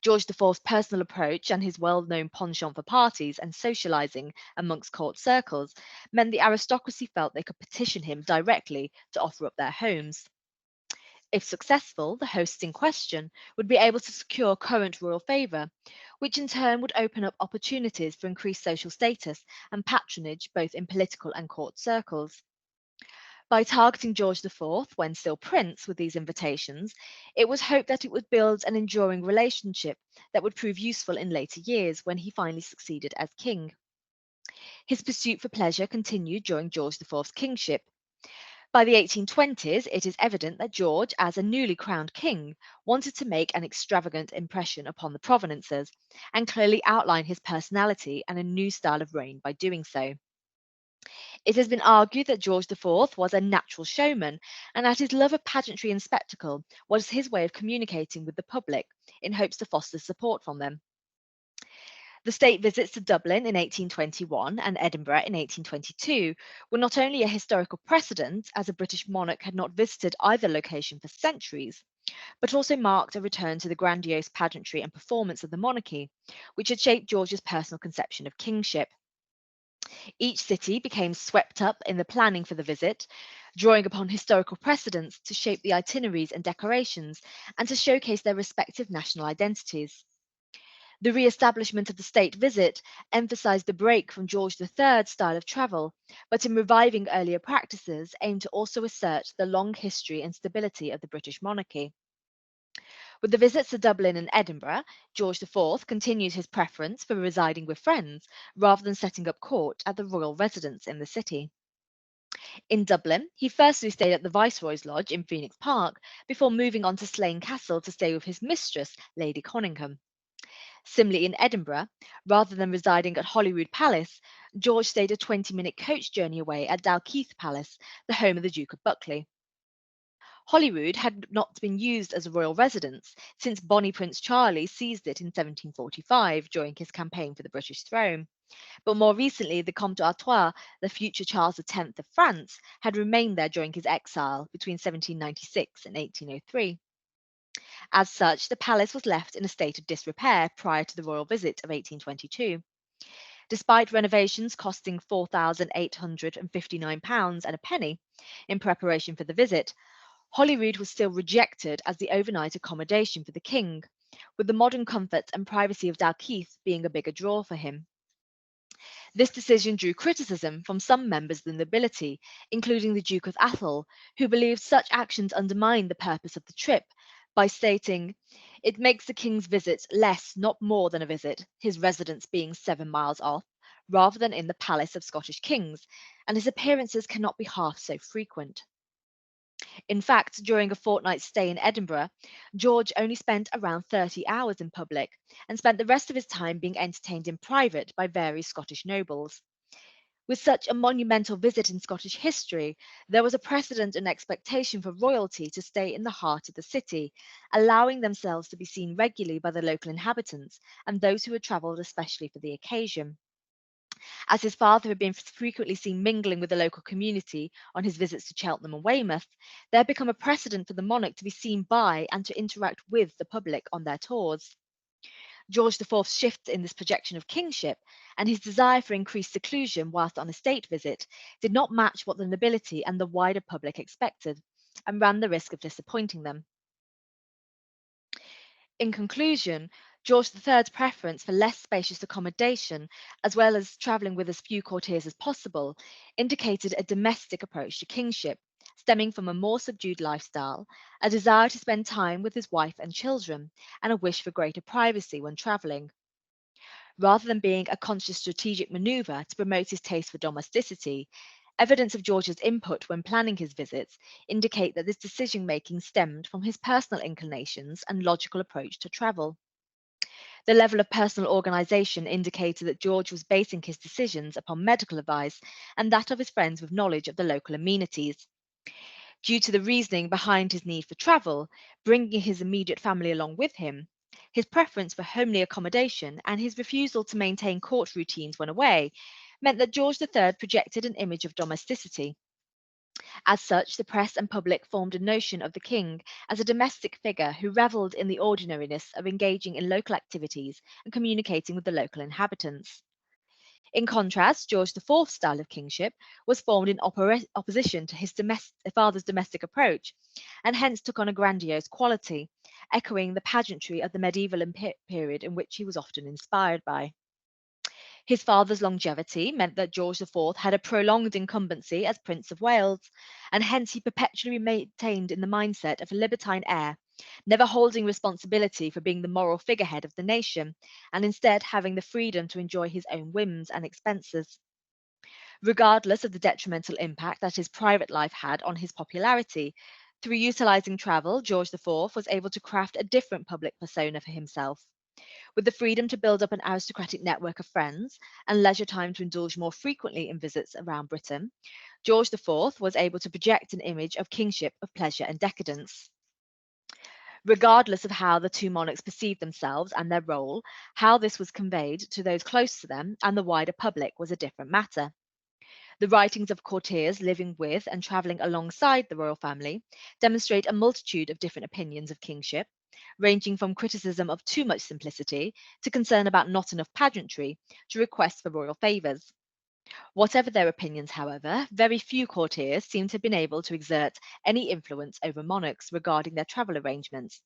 George IV's personal approach and his well-known penchant for parties and socialising amongst court circles meant the aristocracy felt they could petition him directly to offer up their homes. If successful, the hosts in question would be able to secure current royal favour, which in turn would open up opportunities for increased social status and patronage both in political and court circles. By targeting George IV, when still prince, with these invitations, it was hoped that it would build an enduring relationship that would prove useful in later years when he finally succeeded as king. His pursuit for pleasure continued during George IV's kingship. By the 1820s, it is evident that George, as a newly crowned king, wanted to make an extravagant impression upon the provenances and clearly outline his personality and a new style of reign by doing so. It has been argued that George IV was a natural showman and that his love of pageantry and spectacle was his way of communicating with the public in hopes to foster support from them. The state visits to Dublin in 1821 and Edinburgh in 1822 were not only a historical precedent, as a British monarch had not visited either location for centuries, but also marked a return to the grandiose pageantry and performance of the monarchy, which had shaped George's personal conception of kingship. Each city became swept up in the planning for the visit, drawing upon historical precedents to shape the itineraries and decorations and to showcase their respective national identities. The re-establishment of the state visit emphasised the break from George III's style of travel, but in reviving earlier practices aimed to also assert the long history and stability of the British monarchy. With the visits to Dublin and Edinburgh, George IV continued his preference for residing with friends rather than setting up court at the royal residence in the city. In Dublin, he firstly stayed at the Viceroy's Lodge in Phoenix Park before moving on to Slane Castle to stay with his mistress, Lady Conyngham. Similarly, in Edinburgh, rather than residing at Holyrood Palace, George stayed a 20-minute coach journey away at Dalkeith Palace, the home of the Duke of Buccleuch. Holyrood had not been used as a royal residence since Bonnie Prince Charlie seized it in 1745 during his campaign for the British throne. But more recently, the Comte d'Artois, the future Charles X of France, had remained there during his exile between 1796 and 1803. As such, the palace was left in a state of disrepair prior to the royal visit of 1822. Despite renovations costing £4,859 and a penny in preparation for the visit, Holyrood was still rejected as the overnight accommodation for the king, with the modern comforts and privacy of Dalkeith being a bigger draw for him. This decision drew criticism from some members of the nobility, including the Duke of Atholl, who believed such actions undermined the purpose of the trip by stating, "It makes the king's visit less, not more than a visit, his residence being 7 miles off, rather than in the palace of Scottish kings, and his appearances cannot be half so frequent." In fact, during a fortnight's stay in Edinburgh, George only spent around 30 hours in public and spent the rest of his time being entertained in private by various Scottish nobles. With such a monumental visit in Scottish history, there was a precedent and expectation for royalty to stay in the heart of the city, allowing themselves to be seen regularly by the local inhabitants and those who had travelled especially for the occasion. As his father had been frequently seen mingling with the local community on his visits to Cheltenham and Weymouth, there had become a precedent for the monarch to be seen by and to interact with the public on their tours. George IV's shift in this projection of kingship and his desire for increased seclusion whilst on a state visit did not match what the nobility and the wider public expected, and ran the risk of disappointing them. In conclusion, George III's preference for less spacious accommodation, as well as travelling with as few courtiers as possible, indicated a domestic approach to kingship, stemming from a more subdued lifestyle, a desire to spend time with his wife and children, and a wish for greater privacy when travelling. Rather than being a conscious strategic manoeuvre to promote his taste for domesticity, evidence of George's input when planning his visits indicate that this decision-making stemmed from his personal inclinations and logical approach to travel. The level of personal organisation indicated that George was basing his decisions upon medical advice and that of his friends with knowledge of the local amenities. Due to the reasoning behind his need for travel, bringing his immediate family along with him, his preference for homely accommodation, and his refusal to maintain court routines when away, meant that George III projected an image of domesticity. As such, the press and public formed a notion of the king as a domestic figure who revelled in the ordinariness of engaging in local activities and communicating with the local inhabitants. In contrast, George IV's style of kingship was formed in opposition to his father's domestic approach, and hence took on a grandiose quality, echoing the pageantry of the medieval period in which he was often inspired by. His father's longevity meant that George IV had a prolonged incumbency as Prince of Wales, and hence he perpetually maintained in the mindset of a libertine heir, never holding responsibility for being the moral figurehead of the nation, and instead having the freedom to enjoy his own whims and expenses. Regardless of the detrimental impact that his private life had on his popularity, through utilising travel, George IV was able to craft a different public persona for himself. With the freedom to build up an aristocratic network of friends and leisure time to indulge more frequently in visits around Britain, George IV was able to project an image of kingship of pleasure and decadence. Regardless of how the two monarchs perceived themselves and their role, how this was conveyed to those close to them and the wider public was a different matter. The writings of courtiers living with and travelling alongside the royal family demonstrate a multitude of different opinions of kingship, ranging from criticism of too much simplicity to concern about not enough pageantry to requests for royal favours. Whatever their opinions, however, very few courtiers seem to have been able to exert any influence over monarchs regarding their travel arrangements,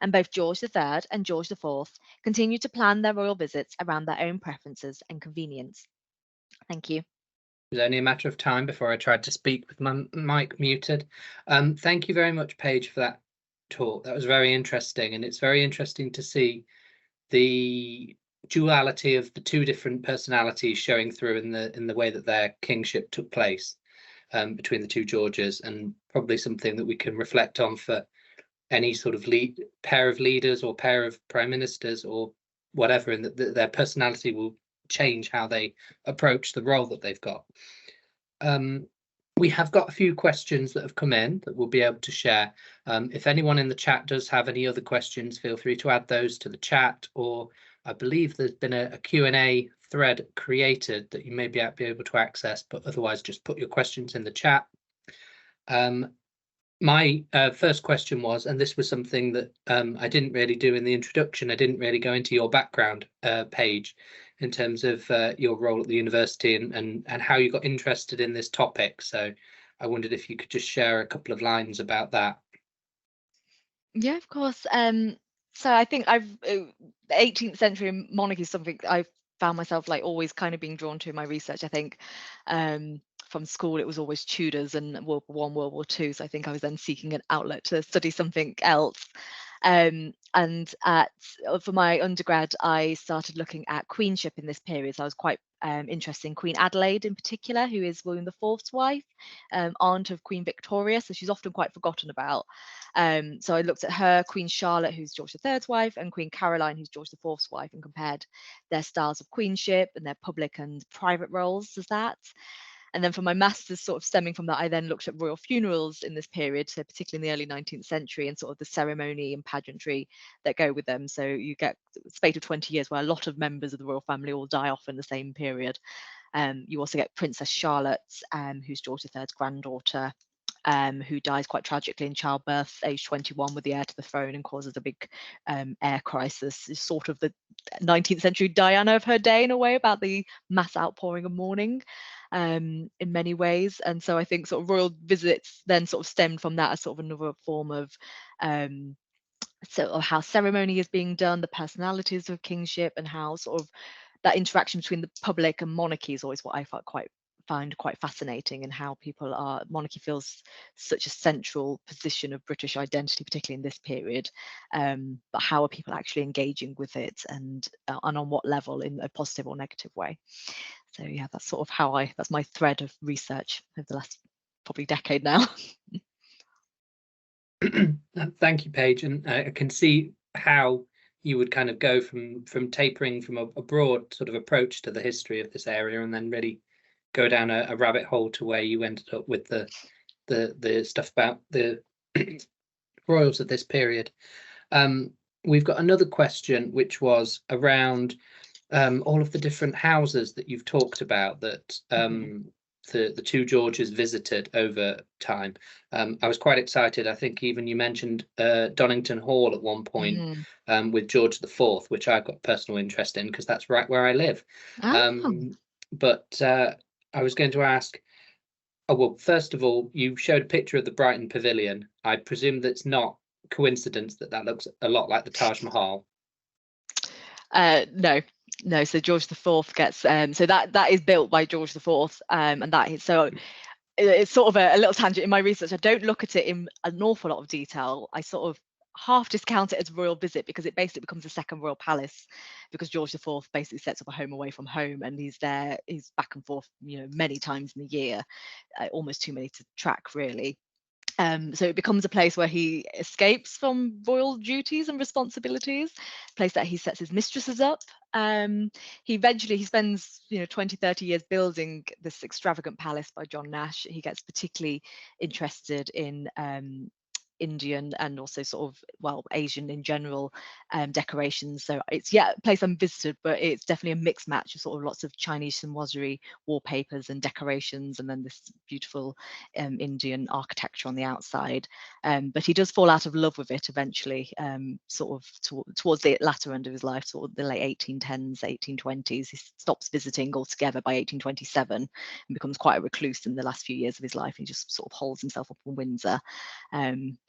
and both George III and George IV continued to plan their royal visits around their own preferences and convenience. Thank you. It was only a matter of time before I tried to speak with my mic muted. Thank you very much, Paige, for that talk. That was very interesting, and it's very interesting to see the duality of the two different personalities showing through in the way that their kingship took place between the two Georges, and probably something that we can reflect on for any sort of pair of leaders or pair of prime ministers or whatever, and that their personality will change how they approach the role that they've got. We have got a few questions that have come in that we'll be able to share. If anyone in the chat does have any other questions, feel free to add those to the chat, or I believe there's been a Q&A thread created that you may be able to access, but otherwise just put your questions in the chat. My first question was, and this was something that I didn't really do in the introduction, I didn't really go into your background page in terms of your role at the university and how you got interested in this topic. So I wondered if you could just share a couple of lines about that. Yeah, of course. So I think the 18th century monarchy is something I've found myself like always kind of being drawn to in my research. I think from school it was always Tudors and World War One, World War Two. So I think I was then seeking an outlet to study something else. And for my undergrad, I started looking at queenship in this period. So I was quite interested in Queen Adelaide in particular, who is William IV's wife, aunt of Queen Victoria. So she's often quite forgotten about. So I looked at her, Queen Charlotte, who's George III's wife, and Queen Caroline, who's George IV's wife, and compared their styles of queenship and their public and private roles as that. And then for my master's, sort of stemming from that, I then looked at royal funerals in this period, so particularly in the early 19th century, and sort of the ceremony and pageantry that go with them. So you get a spate of 20 years where a lot of members of the royal family all die off in the same period. You also get Princess Charlotte, who's George III's granddaughter, who dies quite tragically in childbirth, age 21, with the heir to the throne, and causes a big heir crisis. It's sort of the 19th century Diana of her day in a way, about the mass outpouring of mourning in many ways. And so I think sort of royal visits then sort of stemmed from that as sort of another form of how ceremony is being done, the personalities of kingship, and how sort of that interaction between the public and monarchy is always what I felt quite find quite fascinating, and how monarchy feels such a central position of British identity, particularly in this period. But how are people actually engaging with it, and on what level, in a positive or negative way? So yeah, that's sort of that's my thread of research over the last probably decade now. Thank you, Paige. And I can see how you would kind of go from tapering from a broad sort of approach to the history of this area, and then really go down a rabbit hole to where you ended up with the stuff about the royals of this period. We've got another question, which was around all of the different houses that you've talked about that the two Georges visited over time. I was quite excited. I think even you mentioned Donington Hall at one point with George IV, which I've got personal interest in because that's right where I live. But I was going to ask, oh, well, first of all, you showed a picture of the Brighton Pavilion. I presume that's not coincidence that looks a lot like the Taj Mahal. No. So George IV gets so that is built by George IV, and that is so. It's sort of a little tangent in my research. I don't look at it in an awful lot of detail. I sort of half discount it as a royal visit because it basically becomes a second royal palace, because George IV basically sets up a home away from home, and he's back and forth, many times in the year, almost too many to track really. So it becomes a place where he escapes from royal duties and responsibilities, a place that he sets his mistresses up. He spends 20, 30 years building this extravagant palace by John Nash. He gets particularly interested in Indian and also sort of Asian in general decorations. So it's a place unvisited, but it's definitely a mixed match of sort of lots of Chinese chinoiserie wallpapers and decorations, and then this beautiful Indian architecture on the outside. But he does fall out of love with it eventually, sort of towards the latter end of his life, sort of the late 1810s, 1820s. He stops visiting altogether by 1827 and becomes quite a recluse in the last few years of his life. He just sort of holds himself up in Windsor.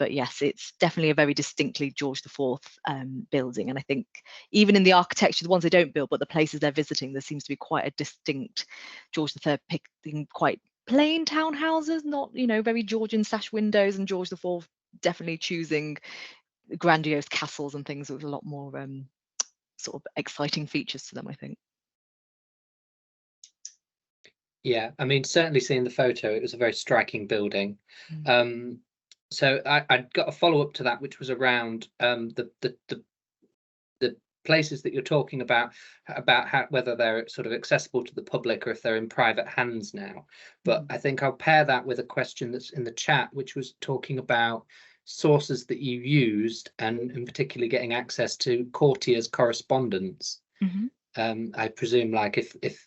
But yes, it's definitely a very distinctly George IV building. And I think even in the architecture, the ones they don't build, but the places they're visiting, there seems to be quite a distinct George III picking quite plain townhouses, not, very Georgian sash windows, and George IV definitely choosing grandiose castles and things with a lot more sort of exciting features to them, I think. Yeah, I mean, certainly seeing the photo, it was a very striking building. So I got a follow-up to that, which was around the places that you're talking about whether they're sort of accessible to the public or if they're in private hands now. But I think I'll pair that with a question that's in the chat, which was talking about sources that you used, and particularly getting access to courtiers' correspondence. I presume, like,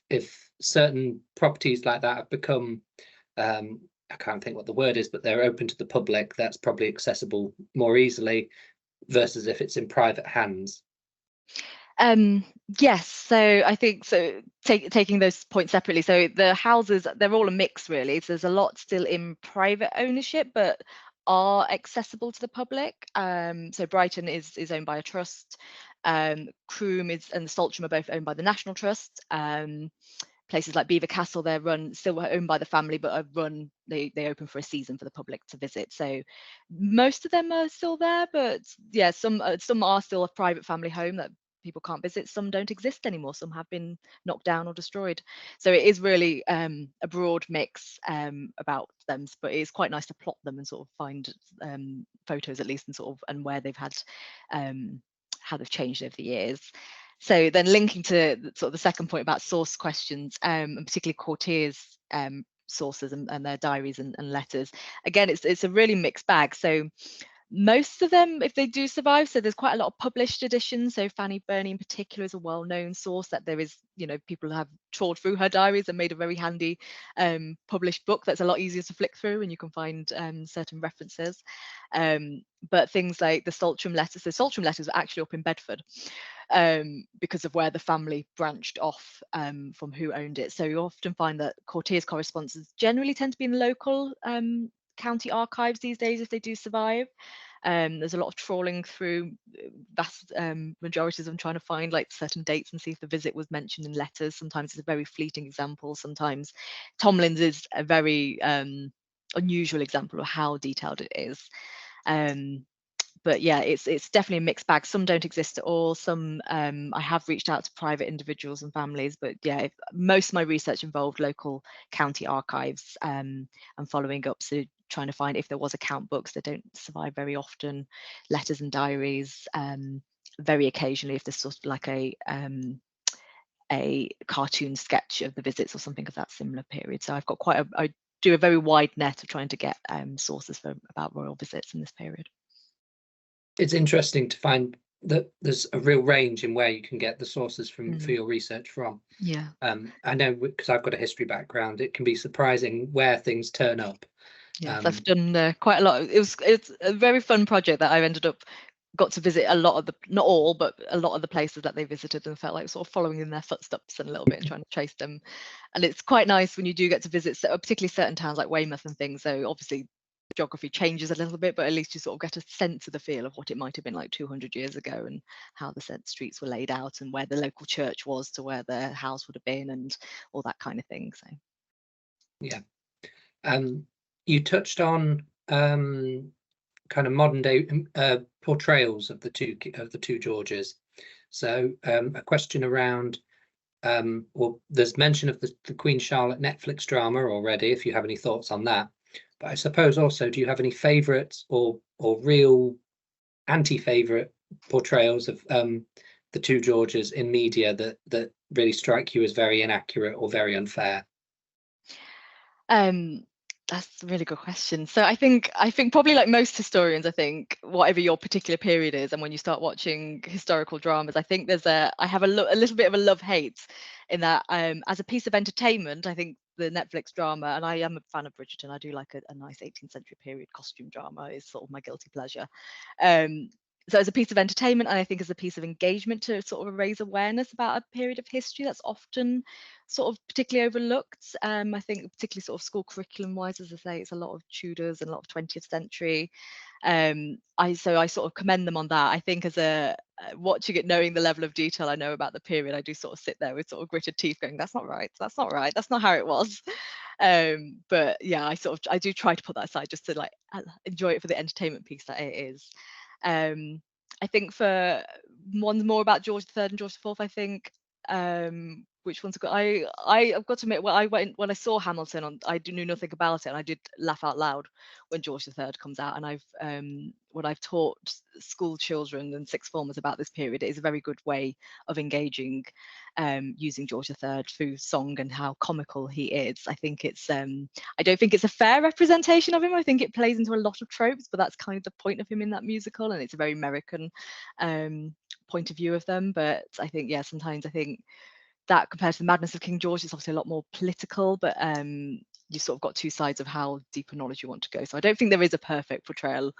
if certain properties like that have become I can't think what the word is, but they're open to the public, that's probably accessible more easily versus if it's in private hands. Yes, so I think so. Taking those points separately, so the houses, they're all a mix really. So there's a lot still in private ownership, but are accessible to the public. So Brighton is owned by a trust. Croom and Saltram are both owned by the National Trust. Places like Belvoir Castle, they're still owned by the family, but they open for a season for the public to visit. So most of them are still there, but yeah, some are still a private family home that people can't visit. Some don't exist anymore. Some have been knocked down or destroyed. So it is really a broad mix about them, but it is quite nice to plot them and sort of find photos at least, and where they've had how they've changed over the years. So then linking to sort of the second point about source questions, and particularly courtiers' sources and their diaries and letters. Again, it's a really mixed bag. So most of them, if they do survive, so there's quite a lot of published editions. So Fanny Burney in particular is a well-known source that there is, people have trawled through her diaries and made a very handy published book that's a lot easier to flick through, and you can find certain references. But things like the Saltram letters, so Saltram letters were actually up in Bedford because of where the family branched off from who owned it. So you often find that courtiers' correspondences generally tend to be in local county archives these days if they do survive. There's a lot of trawling through vast majorities of them, trying to find like certain dates and see if the visit was mentioned in letters. Sometimes it's a very fleeting example. Sometimes Tomlin's is a very unusual example of how detailed it is. But yeah, it's definitely a mixed bag. Some don't exist at all. Some I have reached out to private individuals and families, but yeah, most of my research involved local county archives and following up, so trying to find if there was account books that don't survive very often, letters and diaries. Very occasionally, if there's sort of like a cartoon sketch of the visits or something of that similar period. So I've got I do a very wide net of trying to get sources about royal visits in this period. It's interesting to find that there's a real range in where you can get the sources from for your research from. Yeah. I know, because I've got a history background, it can be surprising where things turn up. Yes, I've done quite a lot. It's a very fun project that I've got to visit a lot of not all, but a lot of the places that they visited, and felt like sort of following in their footsteps a little bit and trying to trace them. And it's quite nice when you do get to visit particularly certain towns like Weymouth and things. So obviously geography changes a little bit, but at least you sort of get a sense of the feel of what it might have been like 200 years ago, and how the said streets were laid out, and where the local church was to where the house would have been, and all that kind of thing. So yeah. You touched on kind of modern day portrayals of the two Georges. So a question around, well, there's mention of the Queen Charlotte Netflix drama already, if you have any thoughts on that. But I suppose also, do you have any favourites or real anti-favourite portrayals of the two Georges in media that really strike you as very inaccurate or very unfair? That's a really good question. So I think probably like most historians, I think whatever your particular period is, and when you start watching historical dramas, I think I have a little bit of a love-hate in that as a piece of entertainment, I think the Netflix drama, and I am a fan of Bridgerton, I do like a nice 18th century period costume drama, is sort of my guilty pleasure. So as a piece of entertainment, and I think as a piece of engagement to sort of raise awareness about a period of history that's often sort of particularly overlooked. I think particularly sort of school curriculum wise, as I say, it's a lot of Tudors and a lot of 20th century. I sort of commend them on that. I think as watching it, knowing the level of detail I know about the period, I do sort of sit there with sort of gritted teeth going, that's not right, that's not right, that's not how it was. But yeah, I do try to put that aside just to like enjoy it for the entertainment piece that it is. I think for ones more about George III and George IV, I think which one's good? I've got to admit, when I saw Hamilton I knew nothing about it, and I did laugh out loud when George III comes out. And when I've taught school children and sixth formers about this period, it is a very good way of engaging using George III through song and how comical he is. I think it's I don't think it's a fair representation of him. I think it plays into a lot of tropes, but that's kind of the point of him in that musical, and it's a very American point of view of them. But I think, yeah, sometimes I think that compared to the madness of King George, it's obviously a lot more political, but you sort of got two sides of how deep a knowledge you want to go. So I don't think there is a perfect portrayal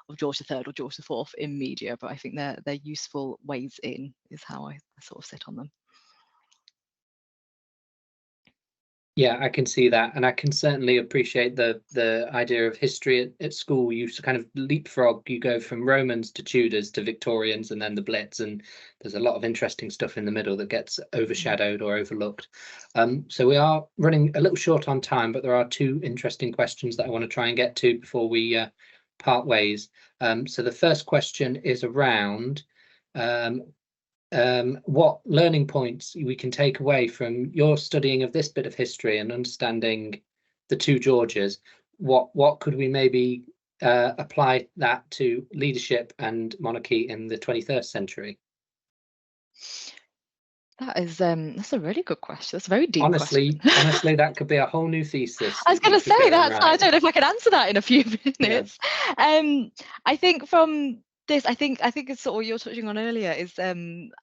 of George III or George IV in media, but I think they're useful ways in, is how I sort of sit on them. Yeah, I can see that, and I can certainly appreciate the idea of history at school. You kind of leapfrog, you go from Romans to Tudors to Victorians and then the Blitz, and there's a lot of interesting stuff in the middle that gets overshadowed or overlooked. So we are running a little short on time, but there are two interesting questions that I want to try and get to before we part ways. So the first question is around what learning points we can take away from your studying of this bit of history and understanding the two Georges. What could we maybe apply that to leadership and monarchy in the 21st century? That's a really good question. That's a very deep honestly that could be a whole new thesis. I was going to say that. I don't know if I can answer that in a few minutes. Yeah. I think from this, I think it's sort of what you're touching on earlier is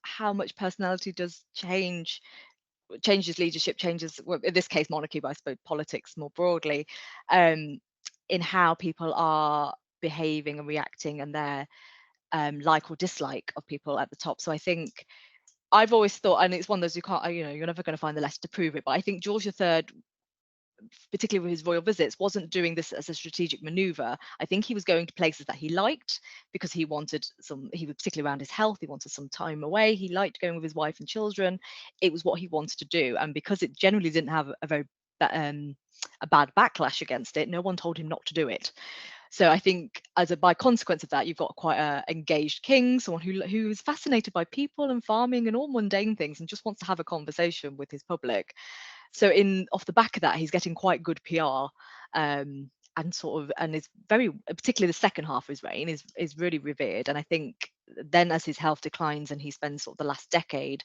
how much personality does changes leadership, changes, well, in this case monarchy, but I suppose politics more broadly, in how people are behaving and reacting, and their like or dislike of people at the top. So I think I've always thought, and it's one of those you can't, you're never going to find the letter to prove it, but I think George III particularly with his royal visits, wasn't doing this as a strategic maneuver. I think he was going to places that he liked because he was particularly around his health, he wanted some time away, he liked going with his wife and children. It was what he wanted to do, and because it generally didn't have a bad backlash against it, no one told him not to do it. So I think by consequence of that, you've got quite an engaged king, someone who is fascinated by people and farming and all mundane things and just wants to have a conversation with his public. So off the back of that, he's getting quite good PR, and is very, particularly the second half of his reign is really revered. And I think then as his health declines and he spends sort of the last decade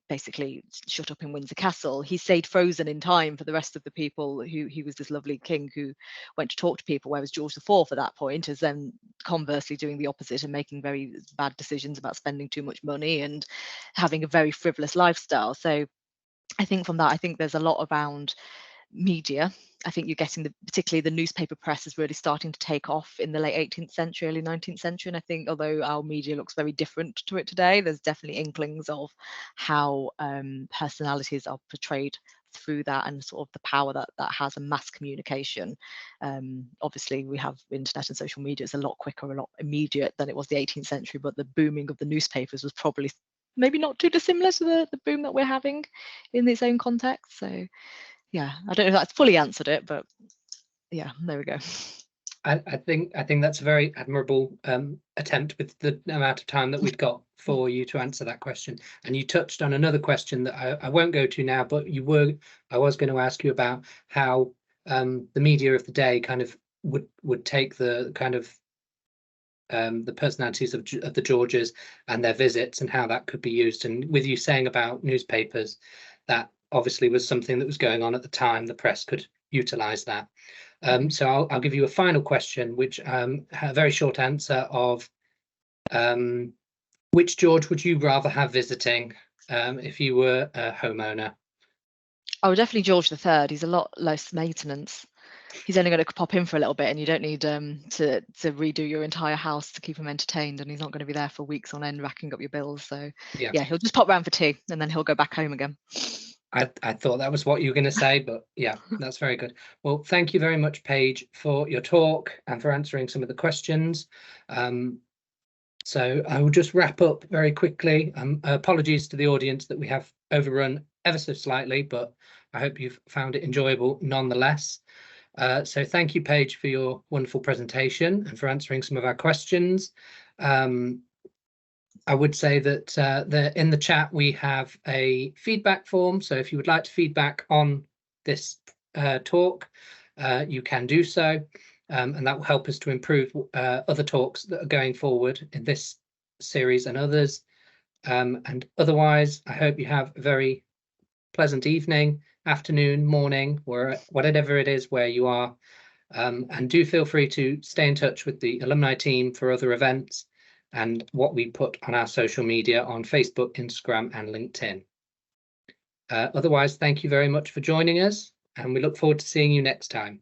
basically shut up in Windsor Castle, he stayed frozen in time for the rest of the people who he was this lovely king who went to talk to people, whereas George IV at that point is then conversely doing the opposite and making very bad decisions about spending too much money and having a very frivolous lifestyle. So I think from that, I think there's a lot around media. I think you're getting particularly the newspaper press is really starting to take off in the late 18th century, early 19th century. And I think although our media looks very different to it today, there's definitely inklings of how personalities are portrayed through that and sort of the power that has in mass communication. Obviously, we have internet and social media. It's a lot quicker, a lot immediate than it was the 18th century, but the booming of the newspapers was probably maybe not too dissimilar to the boom that we're having in its own context. So yeah, I don't know if that's fully answered it, but yeah, there we go. I think that's a very admirable attempt with the amount of time that we've got for you to answer that question. And you touched on another question that I won't go to now, but I was going to ask you about how the media of the day kind of would take the kind of the personalities of the Georges and their visits and how that could be used. And with you saying about newspapers, that obviously was something that was going on at the time. The press could utilize that. So I'll give you a final question, which a very short answer of which George would you rather have visiting if you were a homeowner? Oh, definitely George III. He's a lot less maintenance. He's only going to pop in for a little bit, and you don't need to redo your entire house to keep him entertained. And he's not going to be there for weeks on end racking up your bills. So yeah, he'll just pop round for tea, and then he'll go back home again. I thought that was what you were going to say, but yeah, that's very good. Well, thank you very much, Paige, for your talk and for answering some of the questions. So I will just wrap up very quickly. Apologies to the audience that we have overrun ever so slightly, but I hope you've found it enjoyable nonetheless. So thank you, Paige, for your wonderful presentation and for answering some of our questions. I would say that in the chat we have a feedback form. So if you would like to feedback on this talk, you can do so. And that will help us to improve other talks that are going forward in this series and others. And otherwise, I hope you have a very pleasant evening, afternoon, morning, or whatever it is where you are. And do feel free to stay in touch with the alumni team for other events and what we put on our social media on Facebook, Instagram, and LinkedIn. Otherwise, thank you very much for joining us, and we look forward to seeing you next time.